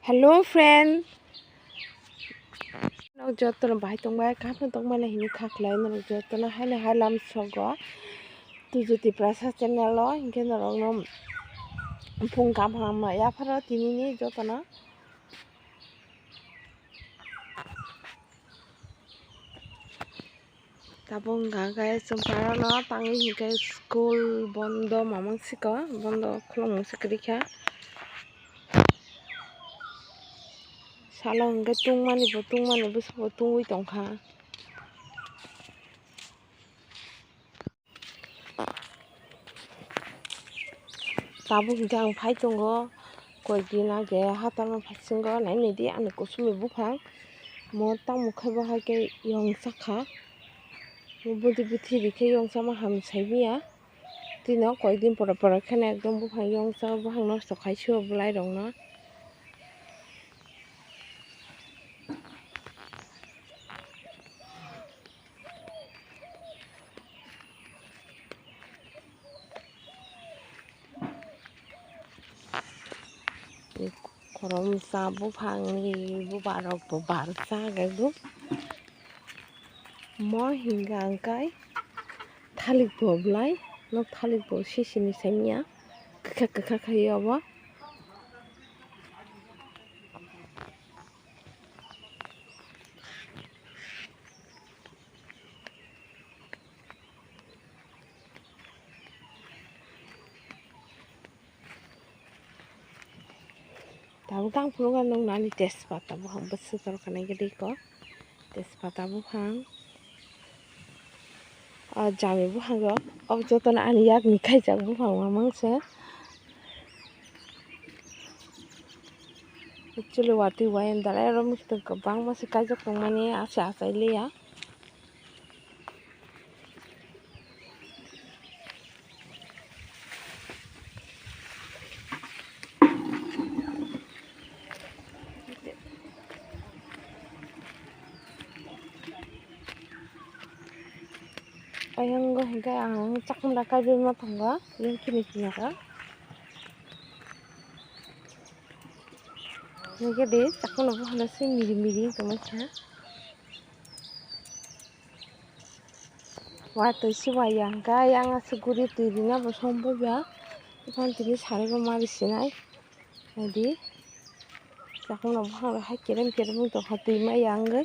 Hello friend. Nó cho tôi là bài tung bài khắp nó tung bài là hình khắc lại nó cho tôi nó hay là hai làm sogo. Tojo Tiprasa channel lo hình cái nó phun cam hàng mà ya phát thì ní cho tôi nó. Tapong cái sempara nó tăng hình cái school bondo mà mang xí có bondo không mang xí cái kia. Salong cái tung mani bus tung uy tong kha. Tapong hinggang phai tung go koi dina ge hatan phasing go nai ni di an ko sumi bu phang mo tang mu khai ba hai ke yong sakha mo budi buthi ri ke yong sama ham sai biya tino koi din pora khane ekdom bu phang yong sa bu hang no sokhai shu bulai rong no korom sa bu phang ni bu barok bu bar sa ga gu mo hinggang kai thalik bo blai no thalik bo sisi ni saimya kha kha ba tahu tang pulungan nong nani tespata bu hang besu tor kana gede ko tespata bu hang jami bu hang ro ob joton ani yak ni khai jak bu hang mamang se actually wati wayan darai ro mi to bang ma se kai jak tong mani asa le ya ayang go hingga ang chakmla kai be ma thanga yang kini kinara nge de chakmla bu hala se miri kamacha wa to si wa yang ga yang asuguri tirina bo sombo ba ikan tini sare go mari sinai adi chakmla bu hala ha kerem to hati ma yang ga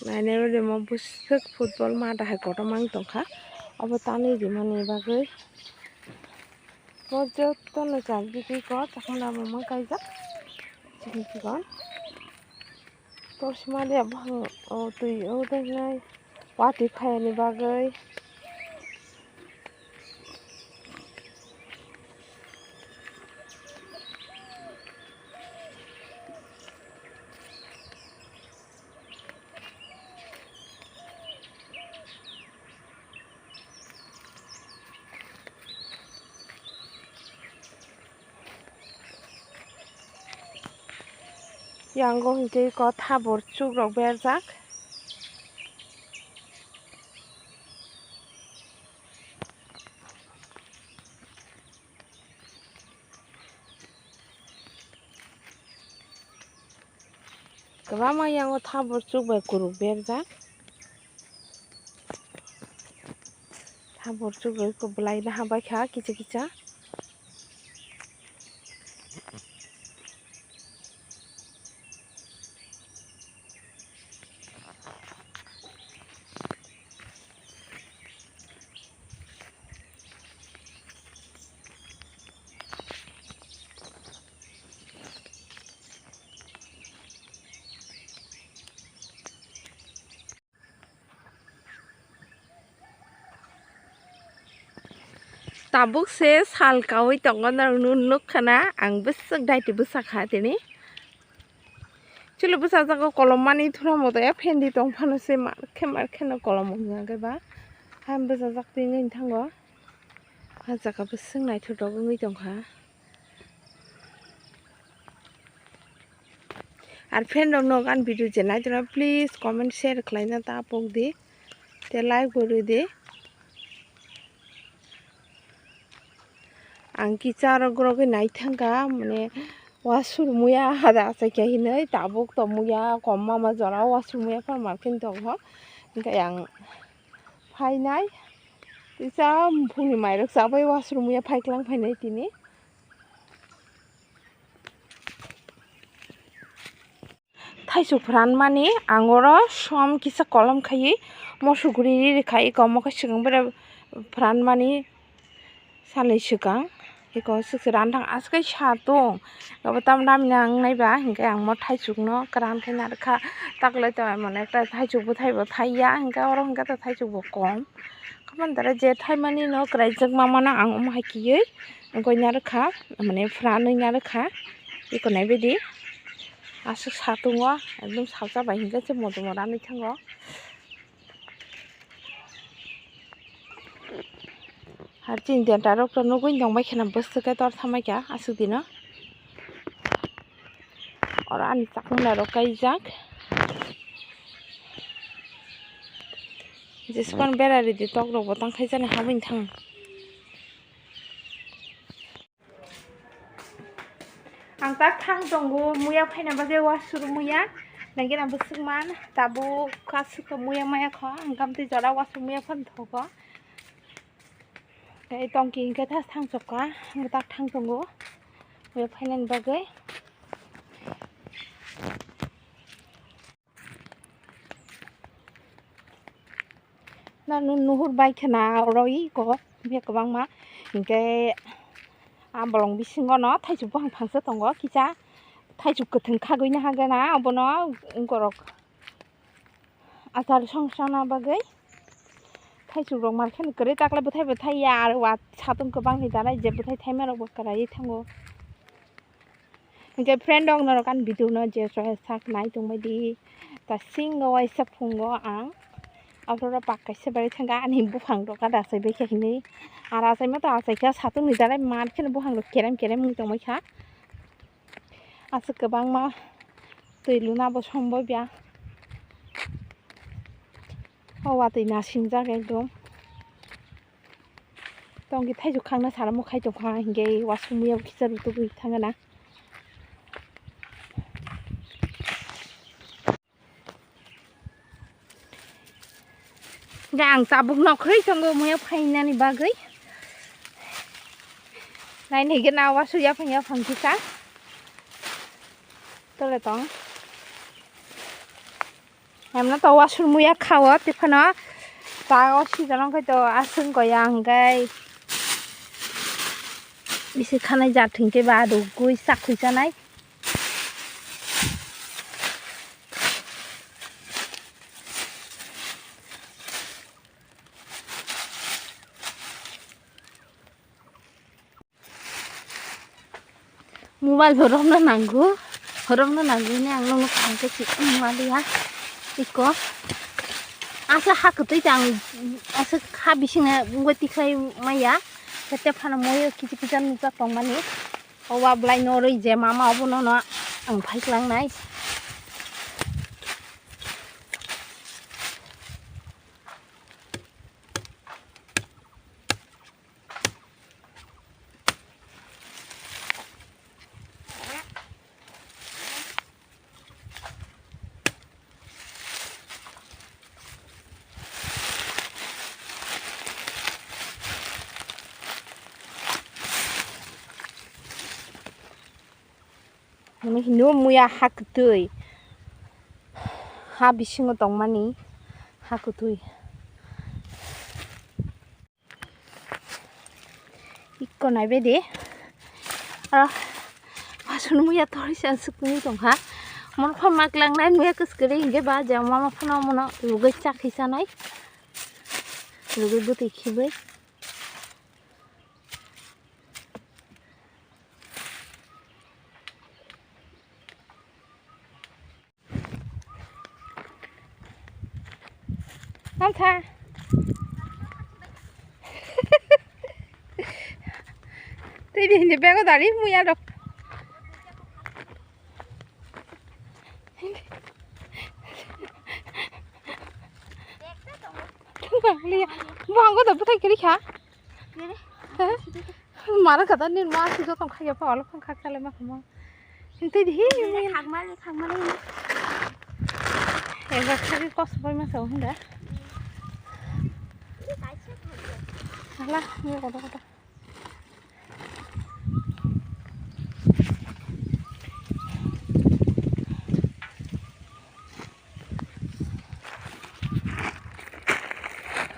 nainero de mo busuk football ma da hai koto mang tongkha obo tani di mani bagai mo joto no jagi ki ko chakmla mo mang kai jak chiki ki kon to smale bang o tui o dai nai wati phai ni bagai yang go hingke ko thabor chuk rok berjak kwbangma yang o thabor chuk bai kuruk berjak thabor chuk bai ko blai na habai kha kicha tabuk se sal kawi tongon nuk khana ang besek dai ti besak ha tini actually basa jaga kolom mani thura moto ya fendi tong phano se marke no kolom ngage ba ham basa jak ti ngai thango ha jaga bo singnai thuto ngai tongkha R friend rock গান video যে নাই তোরা please comment share খাইনা তা পক দি তে like করে দে आं किचार ग्रगे नाय थांगा माने वासुर मुया हादा साइके हिनै ताबुक तो मुया कम्मा मा जरा वासुर मुया फर मार्किन दं ह ओंखाय आं फायनाय तिसा फुंनि माइरक जाबाय वासुर मुया फायख्लां फायनाय तिनि थाइसु फ्रान माने आंगरो सम किसा कलम खायि मसुगुरि रि खायि कमका सिगां बरा फ्रान माने सालै सिगां iko sukran thang askai sa tong gabo tam dam nang nai ba hingke ang mo thaisuk no kran khe nar kha taklai to mane ekta thaisuk bo thaiya hingke oro hingke to thaisuk bo kom kaman dara je thaimani no kraijak mama na ang mo hakiye goi nar kha mane fran nar kha iko nai bedi asuk sa tongo ekdom sakja bai hingke se moto rani thango har chin den tarok to no goin dong bai khena bostu ke tor thamai kya asuk dino or ani chakmla ro kai jak jiskon berari di tok ro botang khai jani habin thang ang tak thang tongo muya phaina bage wasur muya nangena busuk man tabu khasuk muya maya kha angkam ti jora wasur muya phan thogo cái tông kia cái thắt thang chọc quá người ta thang trong gỗ việc phải nên bao cái nó nuhur bay thế nào rồi có việc của băng má những cái bảo lòng bị sinh nó thay chụp bằng phẳng sét trong gỗ kia cha thay chụp cái thằng khác với nhà cái nào bọn nó có rồi atar song song nào bao cái थाइसु रं मारखेन करे ताकला बथाय या आरो वा सातम गोबां नि दानाय जे बथाय थाइमा रग कराय थांगो जे फ्रेंड दं न कान भिडिअ न जे साक नाय दं बायदि ता सिंगो वाइ सफुंगो आं आवरा पाकायसे बाय थांगा आनि बुफां द का दासै बेखेखनि आरा साय मा ता सायखा सातम नि दानाय मारखेन बुफां द केरेम मुं दं बायखा आसो गोबां मा दै लुना बो संबो बिया हवा दै नासिं जागे एकदम तंगि थाइजौ खांना सारा मखाय दंखा हिंगे वासु मुया खिजा रुतो गै थाङोना दा आं जाबुक नखरै संगो मुया फायनानि बागै नायनि गेना वासु या फाया फांखिसा तले तंग हमना तो वासुर मुया खाओ तिफाना ताओ सिजन खै तो आसुन गया हंगाय बिसे खानाय जाथिंके बा दुगुइ साखै जानाय मोबाइल हरनो नांगौ ने आं नो खांके सि मालिया इको आसा हाखतै जां आसा खा बिसिना बुंगति खाय माया kete phana moyo kiji kijan nuja tongmani owa blai noroi je mama obono no ang phaiklang nai Ini hinu muya hakutui ha bisingo tongmani hakutui ikko nai bedi pasun muya torisa sukuni tongha mon phamak langnai muya kuskuri hinge ba ja mama phana mono lugai chakhisa nai lugai buti khibai Amsa. Tây đi thì bé có tali moya được. Vâng có tập thấy cái đi khá. Mà nó cả tên nên mà chỉ có tông khai phá lúc không khai ra lại mà không. Tây đi khang mà đi. Em gặp cái có số mà sao không đã. Là nghe có đâu.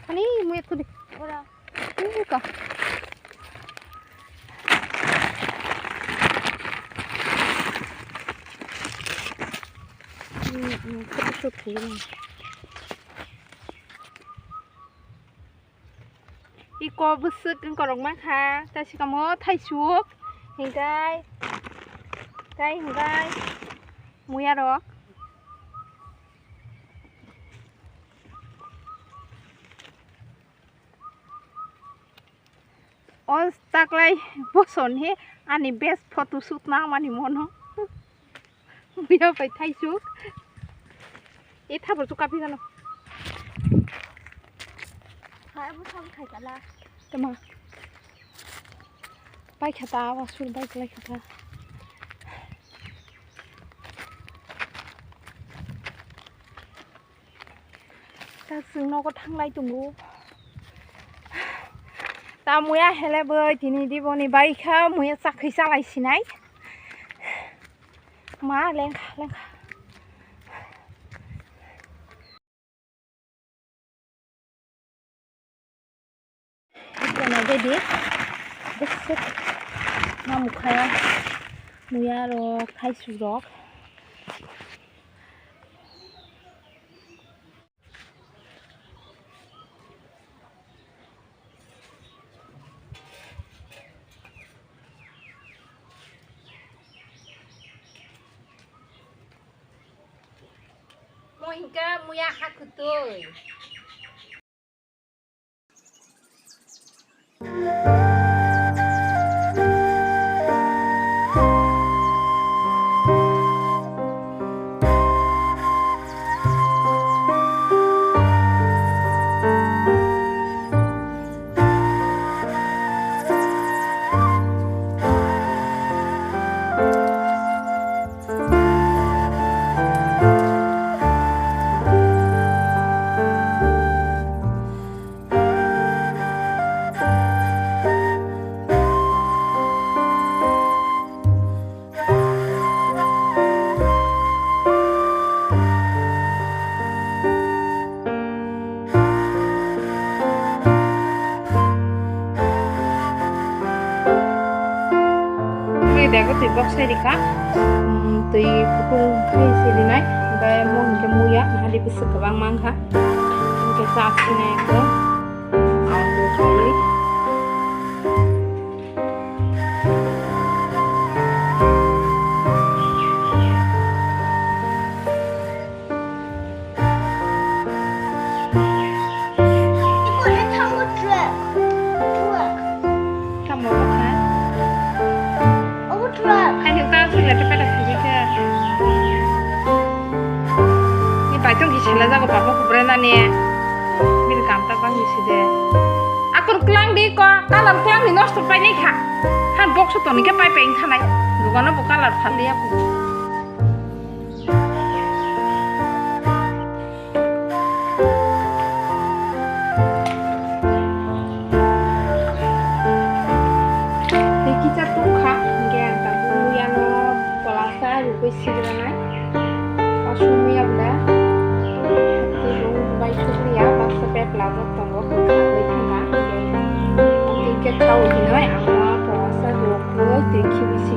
Ani moya tu di. Ora. Ini kah? Kita shoot Iko busuk kan korong maka, tapi kamu thai suuk, hinggai, moya rok. All stuck like boson he, ani best photo shoot na mani mono. Moya phải thai suuk. Ít tháp được cà phêกัน Khai không xong khai cả là. Tama. Bay khata wa sul bay klai khata. Ta sừng nó có thăng lai tung ru. Ta moya hele bơi thì ni đi boni bay kha moya sak khi sa lai sinai. Má lên kha. Nah jadi besok ngamuk kayak moya rok khai surok mau hingga moya hakutuy. Đây có tùy bóc xe đi cá tùy putung hay xe đi này đây mua cái moya mà đi besok ke bang mang ha cái sạp này có ăn được kali Sila jago papa kubrena nih, mir kamta bang isi deh. Akun klang di kok, kalar klang di nostro pai nih kah? Han box itu nih pai peng tanai, bukan apa kalar fali aku. Kita tuh kah, nggak tahu yang polasa rupai sih dengan asumsi ya benar. Plaza Tojo với thằng má thì cái khâu thì nói ăn nó bỏ sa ruột với tiền khi bị xì